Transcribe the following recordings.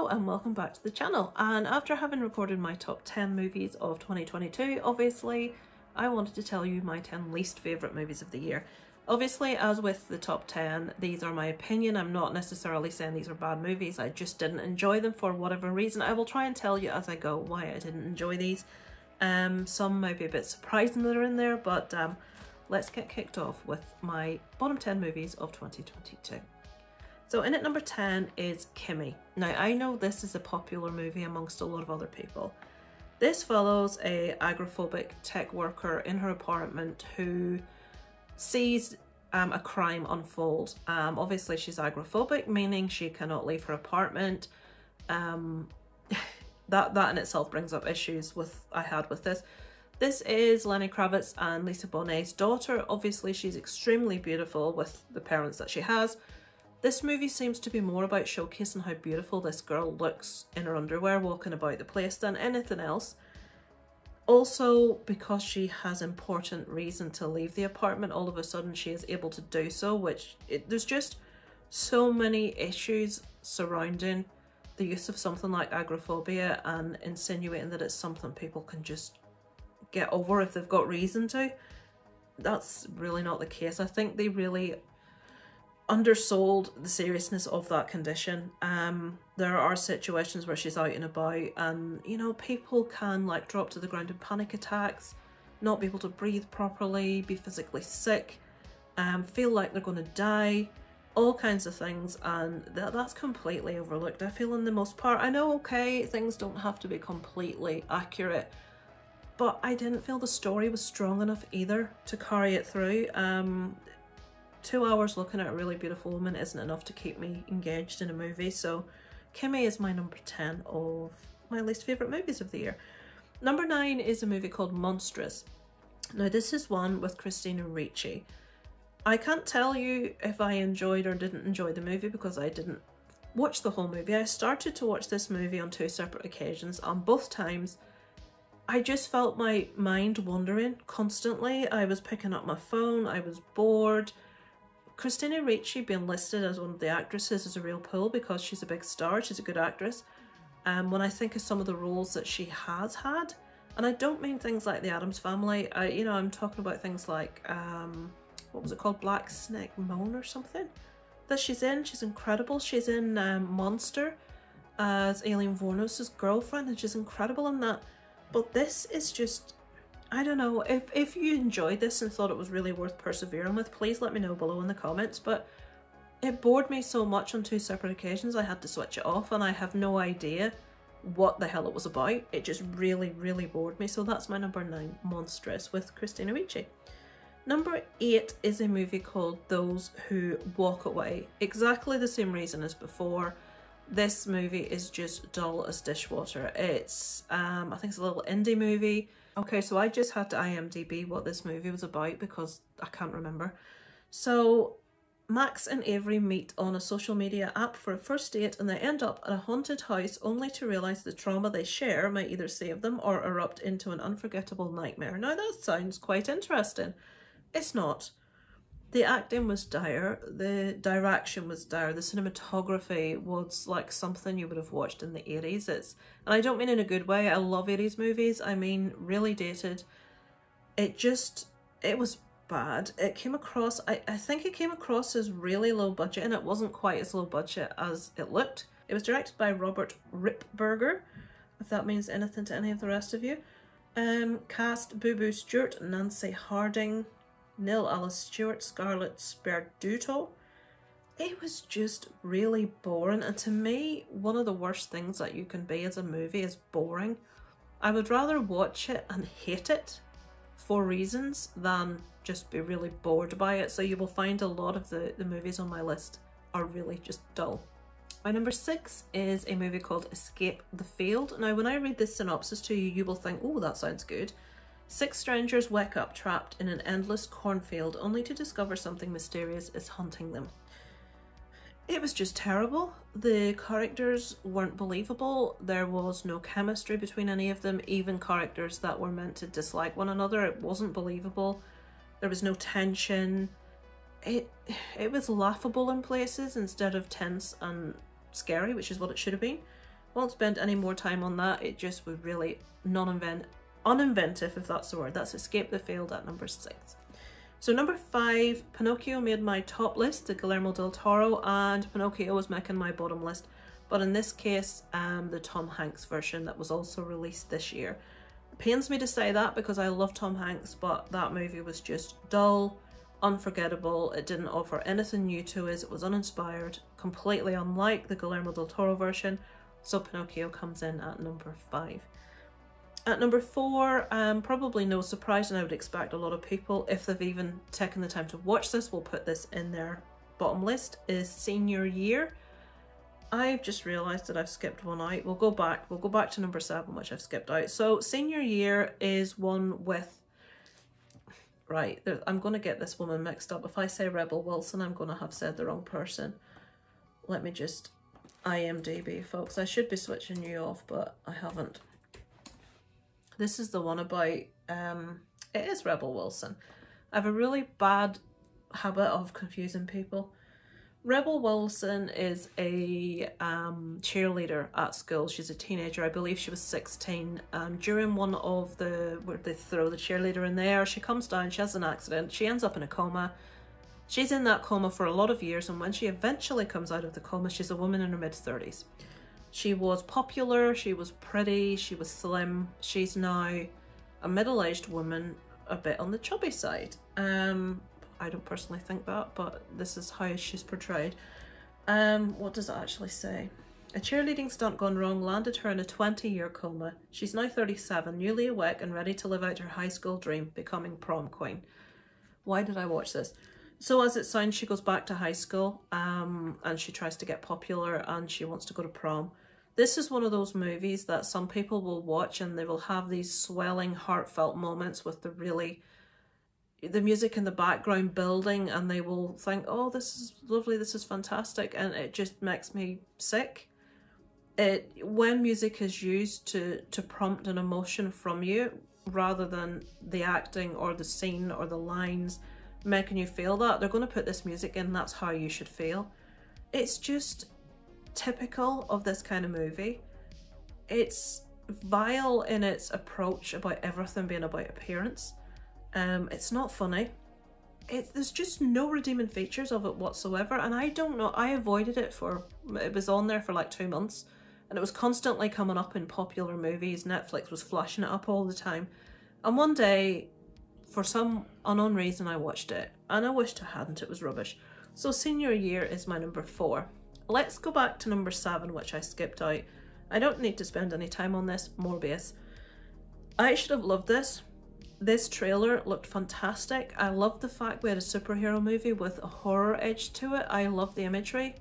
Hello and welcome back to the channel. And after having recorded my top 10 movies of 2022, obviously I wanted to tell you my 10 least favourite movies of the year. Obviously, as with the top 10, these are my opinion. I'm not necessarily saying these are bad movies. I just didn't enjoy them for whatever reason. I will try and tell you as I go why I didn't enjoy these. Some might be a bit surprising that are in there, but let's get kicked off with my bottom 10 movies of 2022. So in at number 10 is Kimmy. Now I know this is a popular movie amongst a lot of other people. This follows a agoraphobic tech worker in her apartment who sees a crime unfold. Obviously she's agoraphobic, meaning she cannot leave her apartment. That in itself brings up issues I had with this. This is Lenny Kravitz and Lisa Bonet's daughter. Obviously she's extremely beautiful with the parents that she has. This movie seems to be more about showcasing how beautiful this girl looks in her underwear walking about the place than anything else. Also, because she has important reason to leave the apartment, all of a sudden she is able to do so, there's just so many issues surrounding the use of something like agoraphobia and insinuating that it's something people can just get over if they've got reason to. That's really not the case. I think they really undersold the seriousness of that condition. There are situations where she's out and about and, you know, people can like drop to the ground in panic attacks, not be able to breathe properly, be physically sick, feel like they're going to die, all kinds of things, and that's completely overlooked, I feel, in the most part. I know, okay, things don't have to be completely accurate, but I didn't feel the story was strong enough either to carry it through. 2 hours looking at a really beautiful woman isn't enough to keep me engaged in a movie, so Kimmy is my number 10 of my least favourite movies of the year. Number 9 is a movie called Monstrous. Now this is one with Christina Ricci. I can't tell you if I enjoyed or didn't enjoy the movie because I didn't watch the whole movie. I started to watch this movie on 2 separate occasions. On both times I just felt my mind wandering constantly. I was picking up my phone, I was bored. Christina Ricci being listed as one of the actresses is a real pull because she's a big star, she's a good actress. When I think of some of the roles that she has had, and I don't mean things like The Addams Family, I'm talking about things like, what was it called, Black Snake Moan or something, that she's in. She's incredible. She's in Monster as Aileen Wuornos's girlfriend and she's incredible in that. But this is just, I don't know, if you enjoyed this and thought it was really worth persevering with, please let me know below in the comments, but it bored me so much on 2 separate occasions I had to switch it off and I have no idea what the hell it was about. It just really, really bored me. So that's my number 9, Monstrous, with Christina Ricci. Number 8 is a movie called Those Who Walk Away. Exactly the same reason as before. This movie is just dull as dishwater. It's, I think it's a little indie movie. Okay, so I just had to IMDb what this movie was about because I can't remember. So Max and Avery meet on a social media app for a first date and they end up at a haunted house only to realise the trauma they share might either save them or erupt into an unforgettable nightmare. Now that sounds quite interesting. It's not. The acting was dire, the direction was dire, the cinematography was like something you would have watched in the 80s. And I don't mean in a good way, I love 80s movies, I mean really dated. It was bad. It came across, I think it came across as really low budget and it wasn't quite as low budget as it looked. It was directed by Robert Ripberger, if that means anything to any of the rest of you. Cast Boo Boo Stewart, Nancy Harding, Neil Alice Stewart, Scarlett Sperduto. It was just really boring, and to me one of the worst things that you can be as a movie is boring. I would rather watch it and hate it for reasons than just be really bored by it. So you will find a lot of the movies on my list are really just dull. My number 6 is a movie called Escape the Field. Now when I read this synopsis to you, you will think, oh, that sounds good. 6 strangers wake up trapped in an endless cornfield only to discover something mysterious is hunting them. It was just terrible. The characters weren't believable. There was no chemistry between any of them, even characters that were meant to dislike one another. It wasn't believable. There was no tension. It was laughable in places instead of tense and scary, which is what it should have been. Won't spend any more time on that. It just was really uninventive, if that's the word. That's Escape the Field at number 6. So number 5, Pinocchio made my top list, the Guillermo del Toro, and Pinocchio was making my bottom list. But in this case, the Tom Hanks version that was also released this year. It pains me to say that because I love Tom Hanks, but that movie was just dull, unforgettable. It didn't offer anything new to us. It was uninspired, completely unlike the Guillermo del Toro version. So Pinocchio comes in at number 5. At number 4, probably no surprise, and I would expect a lot of people, if they've even taken the time to watch this, will put this in their bottom list, is Senior Year. I've just realised that I've skipped one out. We'll go back to number 7, which I've skipped out. So Senior Year is one with, right, I'm going to get this woman mixed up. If I say Rebel Wilson, I'm going to have said the wrong person. Let me just IMDb, folks. I should be switching you off, but I haven't. This is the one about, it is Rebel Wilson. I have a really bad habit of confusing people. Rebel Wilson is a cheerleader at school. She's a teenager. I believe she was 16. During one of where they throw the cheerleader in the air, she comes down, she has an accident, she ends up in a coma. She's in that coma for a lot of years, and when she eventually comes out of the coma, she's a woman in her mid-30s. She was popular, she was pretty, she was slim. She's now a middle-aged woman, a bit on the chubby side. I don't personally think that, but this is how she's portrayed. What does it actually say? A cheerleading stunt gone wrong landed her in a 20-year coma. She's now 37, newly awake and ready to live out her high school dream, becoming prom queen. Why did I watch this? So as it sounds, she goes back to high school and she tries to get popular and she wants to go to prom. This is one of those movies that some people will watch and they will have these swelling, heartfelt moments with the music in the background building, and they will think, oh, this is lovely, this is fantastic, and it just makes me sick. When music is used to prompt an emotion from you, rather than the acting or the scene or the lines making you feel that, they're going to put this music in, that's how you should feel. It's just typical of this kind of movie. It's vile in its approach about everything being about appearance. It's not funny. There's just no redeeming features of it whatsoever, and I don't know, I avoided it it was on there for like 2 months, and it was constantly coming up in popular movies. Netflix was flashing it up all the time, and one day, for some unknown reason, I watched it, and I wished I hadn't. It was rubbish. So Senior Year is my number 4. Let's go back to number 7, which I skipped out. I don't need to spend any time on this. Morbius. I should have loved this. This trailer looked fantastic. I loved the fact we had a superhero movie with a horror edge to it. I love the imagery.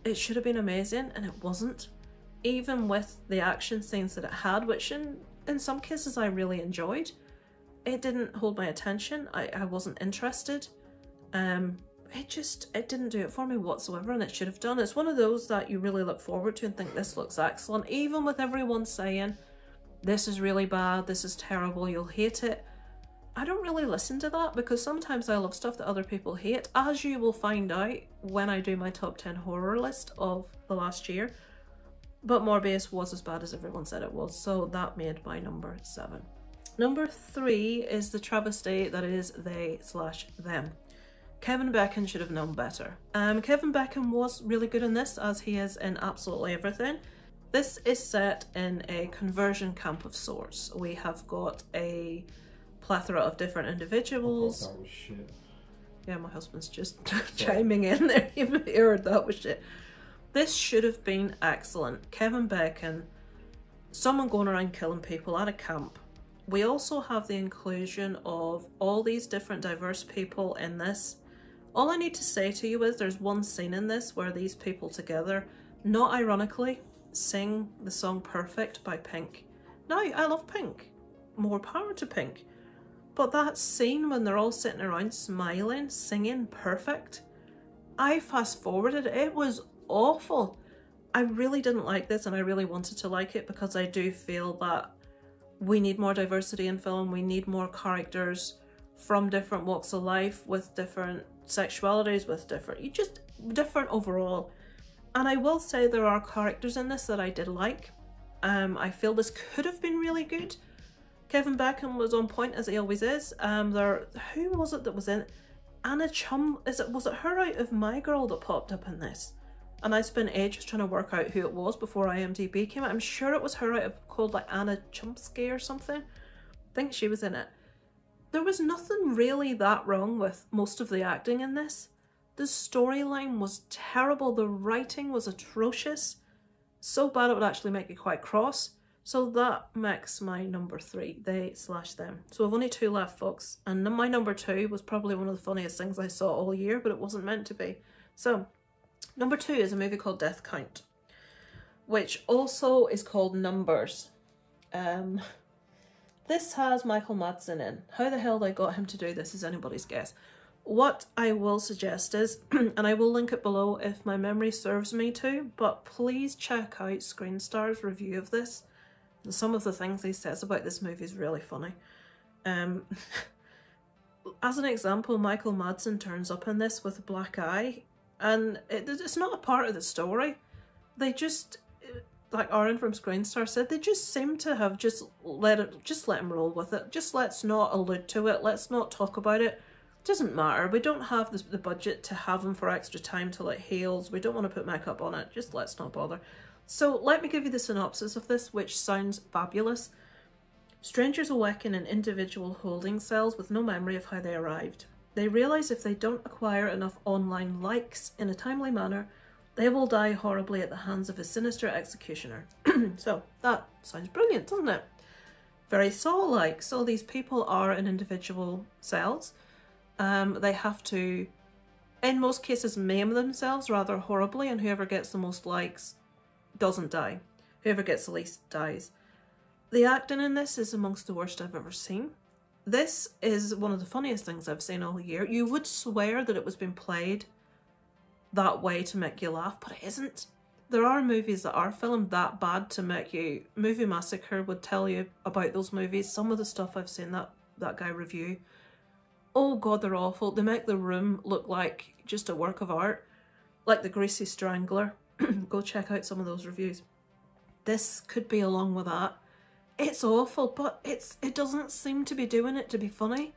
It should have been amazing, and it wasn't. Even with the action scenes that it had, which in some cases I really enjoyed, it didn't hold my attention. I wasn't interested. It didn't do it for me whatsoever, and it should have done. It's one of those that you really look forward to and think this looks excellent, even with everyone saying this is really bad, this is terrible, you'll hate it. I don't really listen to that, because sometimes I love stuff that other people hate, as you will find out when I do my top 10 horror list of the last year. But Morbius was as bad as everyone said it was, so that made my number 7. Number 3 is the travesty that is they/them. Kevin Bacon should have known better. Kevin Bacon was really good in this, as he is in absolutely everything. This is set in a conversion camp of sorts. We have got a plethora of different individuals. I thought that was shit. Yeah, my husband's just chiming in there. He heard that was shit. This should have been excellent. Kevin Bacon, someone going around killing people at a camp. We also have the inclusion of all these different diverse people in this. All I need to say to you is there's one scene in this where these people together, not ironically, sing the song Perfect by Pink. Now, I love Pink. More power to Pink. But that scene when they're all sitting around smiling, singing Perfect, I fast forwarded. It was awful. I really didn't like this, and I really wanted to like it, because I do feel that we need more diversity in film. We need more characters from different walks of life, with different sexualities, with different overall. And I will say there are characters in this that I did like. I feel this could have been really good. Kevin Bacon was on point, as he always is. Who was it that was in it? Anna Chum, was it her out of My Girl that popped up in this? And I spent ages trying to work out who it was before IMDb came out. I'm sure it was her out of, called like Anna Chumsky or something. I think she was in it. There was nothing really that wrong with most of the acting in this. The storyline was terrible. The writing was atrocious. So bad it would actually make you quite cross. So that makes my number 3, they/them. So I've only 2 left, folks. And my number 2 was probably one of the funniest things I saw all year, but it wasn't meant to be. So number 2 is a movie called Death Count, which also is called Numbers. This has Michael Madsen in. How the hell they got him to do this is anybody's guess. What I will suggest is, and I will link it below if my memory serves me to, but please check out Screen Star's review of this. And some of the things he says about this movie is really funny. As an example, Michael Madsen turns up in this with a black eye, and it's not a part of the story. They just, like Aaron from Screen Star said, they just seem to have just let him roll with it. Just let's not allude to it. Let's not talk about it. Doesn't matter. We don't have the budget to have him for extra time till it heals. We don't want to put makeup on it. Just let's not bother. So let me give you the synopsis of this, which sounds fabulous. Strangers awaken in individual holding cells with no memory of how they arrived. They realise if they don't acquire enough online likes in a timely manner, they will die horribly at the hands of a sinister executioner. So that sounds brilliant, doesn't it? Very Saw-like. So these people are in individual cells. They have to, in most cases, maim themselves rather horribly, and whoever gets the most likes doesn't die. Whoever gets the least dies. The acting in this is amongst the worst I've ever seen. This is one of the funniest things I've seen all year. You would swear that it was being played that way to make you laugh, but it isn't. There are movies that are filmed that bad to make you... Movie Massacre would tell you about those movies. Some of the stuff I've seen that guy review, oh god, they're awful. They make The Room look like just a work of art. Like The Greasy Strangler. Go check out some of those reviews. This could be along with that. It's awful, but it doesn't seem to be doing it to be funny.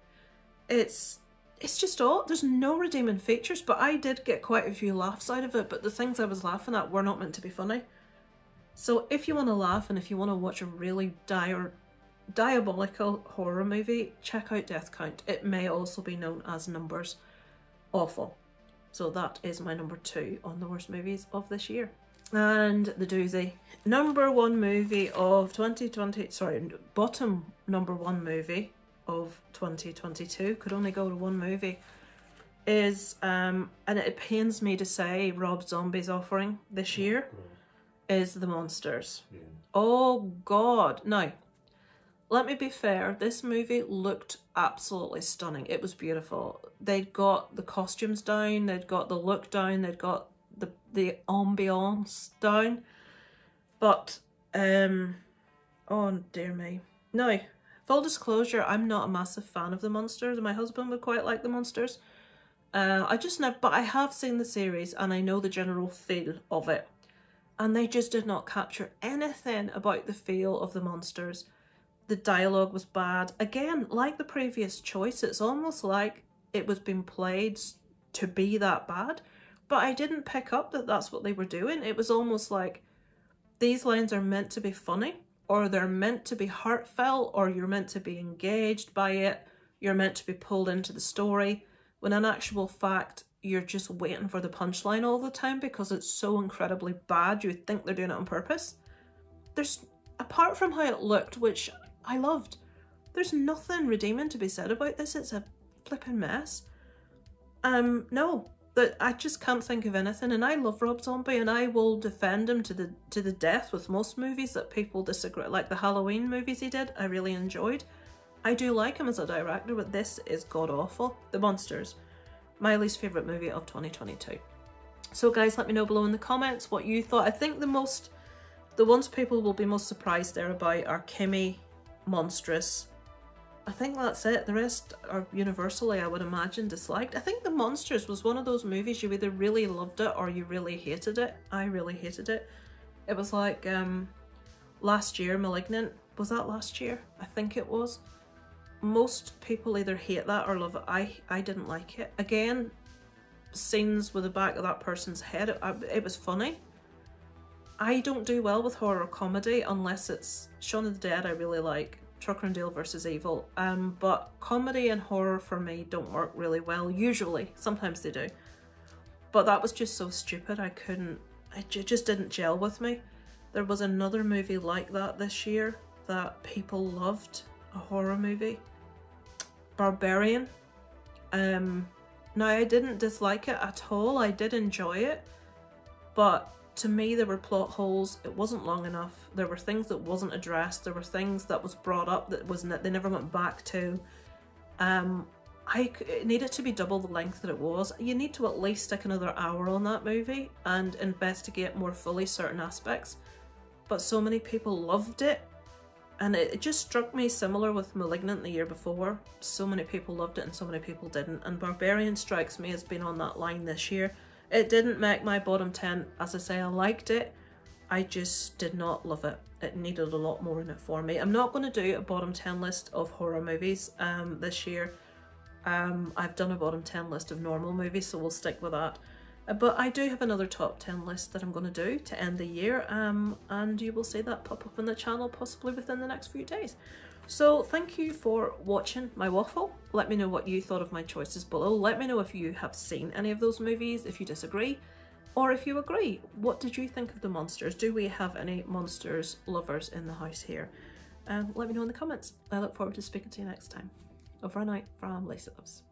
It's just odd. There's no redeeming features, but I did get quite a few laughs out of it, but the things I was laughing at were not meant to be funny. So if you want to laugh and if you want to watch a really diabolical horror movie, check out Death Count. It may also be known as Numbers. Awful. So that is my number 2 on the worst movies of this year. And the doozy. Number 1 movie of 2020, sorry, bottom number 1 movie of 2022, could only go to one movie, is, and it pains me to say, Rob Zombie's offering this year is The Monsters. Yeah. Oh god. Now, let me be fair, this movie looked absolutely stunning. It was beautiful. They'd got the costumes down, they'd got the look down, they'd got the ambiance down. But, oh dear me. Now, full disclosure, I'm not a massive fan of The Monsters. My husband would quite like The Monsters. I just never, but I have seen the series and I know the general feel of it. And they just did not capture anything about the feel of The Monsters. The dialogue was bad. Again, like the previous choice, it's almost like it was being played to be that bad. But I didn't pick up that that's what they were doing. It was almost like these lines are meant to be funny, or they're meant to be heartfelt, or you're meant to be engaged by it. You're meant to be pulled into the story. When in actual fact, you're just waiting for the punchline all the time because it's so incredibly bad. You would think they're doing it on purpose. There's, apart from how it looked, which I loved, there's nothing redeeming to be said about this. It's a flipping mess. No, that I just can't think of anything. And I love Rob Zombie, and I will defend him to the death with most movies that people disagree. Like the Halloween movies he did, I really enjoyed. I do like him as a director, but this is god awful. The Monsters, my least favourite movie of 2022. So guys, let me know below in the comments what you thought. I think the ones people will be most surprised there about are Kimmy, Monstrous, I think that's it. The rest are universally, I would imagine, disliked. I think The Monsters was one of those movies you either really loved it or you really hated it. I really hated it. It was like last year, Malignant. Was that last year? I think it was. Most people either hate that or love it. I didn't like it. Again, scenes with the back of that person's head, it was funny. I don't do well with horror comedy unless it's Shaun of the Dead I really like. Tucker and Dale versus Evil, but comedy and horror for me don't work really well, usually. Sometimes they do. But that was just so stupid, it just didn't gel with me. There was another movie like that this year that people loved, a horror movie. Barbarian. Now I didn't dislike it at all, I did enjoy it, but to me there were plot holes, it wasn't long enough, there were things that wasn't addressed, there were things that was brought up that they never went back to. It needed to be double the length that it was. You need to at least stick another hour on that movie and investigate more fully certain aspects. But so many people loved it, and it just struck me similar with Malignant the year before. So many people loved it and so many people didn't, and Barbarian strikes me as being on that line this year. It didn't make my bottom 10, as I say, I liked it, I just did not love it. It needed a lot more in it for me. I'm not going to do a bottom 10 list of horror movies this year. I've done a bottom 10 list of normal movies, so we'll stick with that. But I do have another top 10 list that I'm going to do to end the year, and you will see that pop up on the channel possibly within the next few days. So thank you for watching my waffle. Let me know what you thought of my choices below. Let me know if you have seen any of those movies, if you disagree, or if you agree. What did you think of The Monsters? Do we have any Monsters lovers in the house here? Let me know in the comments. I look forward to speaking to you next time. Over and out from Lacey Loves.